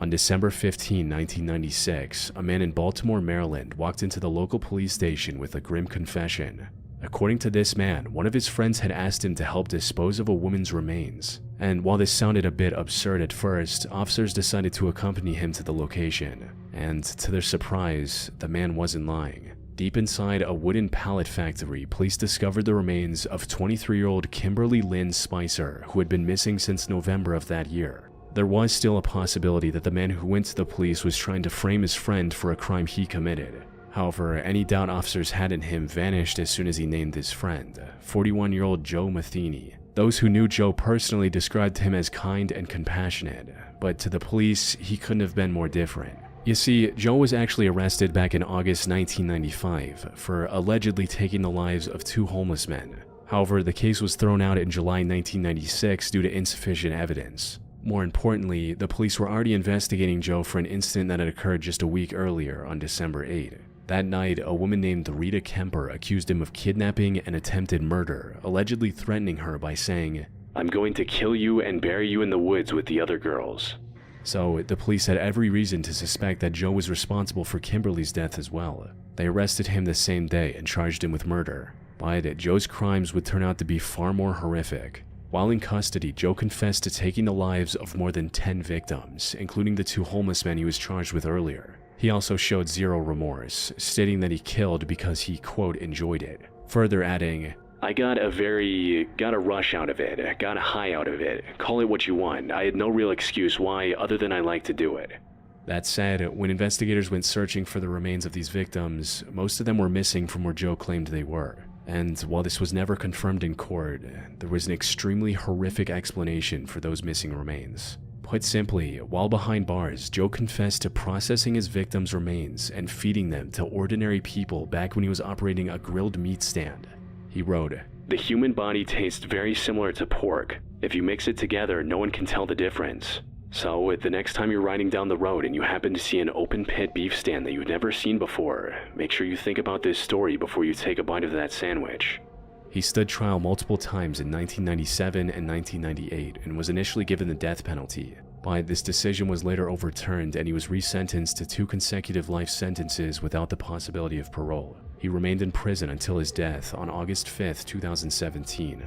On December 15, 1996, a man in Baltimore, Maryland walked into the local police station with a grim confession. According to this man, one of his friends had asked him to help dispose of a woman's remains. And while this sounded a bit absurd at first, officers decided to accompany him to the location. And to their surprise, the man wasn't lying. Deep inside a wooden pallet factory, police discovered the remains of 23-year-old Kimberly Lynn Spicer, who had been missing since November of that year. There was still a possibility that the man who went to the police was trying to frame his friend for a crime he committed. However, any doubt officers had in him vanished as soon as he named his friend, 41-year-old Joe Matheny. Those who knew Joe personally described him as kind and compassionate, but to the police, he couldn't have been more different. You see, Joe was actually arrested back in August 1995 for allegedly taking the lives of 2 homeless men. However, the case was thrown out in July 1996 due to insufficient evidence. More importantly, the police were already investigating Joe for an incident that had occurred just a week earlier on December 8. That night, a woman named Rita Kemper accused him of kidnapping and attempted murder, allegedly threatening her by saying, "I'm going to kill you and bury you in the woods with the other girls." So, the police had every reason to suspect that Joe was responsible for Kimberly's death as well. They arrested him the same day and charged him with murder. But Joe's crimes would turn out to be far more horrific. While in custody, Joe confessed to taking the lives of more than 10 victims, including the 2 homeless men he was charged with earlier. He also showed zero remorse, stating that he killed because he, quote, enjoyed it. Further adding, "I got a rush out of it, got a high out of it, call it what you want. I had no real excuse why other than I like to do it." That said, when investigators went searching for the remains of these victims, most of them were missing from where Joe claimed they were. And while this was never confirmed in court, there was an extremely horrific explanation for those missing remains. Put simply, while behind bars, Joe confessed to processing his victims' remains and feeding them to ordinary people back when he was operating a grilled meat stand. He wrote, "The human body tastes very similar to pork. If you mix it together, no one can tell the difference. So, the next time you're riding down the road and you happen to see an open pit beef stand that you've never seen before, make sure you think about this story before you take a bite of that sandwich." He stood trial multiple times in 1997 and 1998 and was initially given the death penalty, but this decision was later overturned and he was resentenced to 2 consecutive life sentences without the possibility of parole. He remained in prison until his death on August 5, 2017.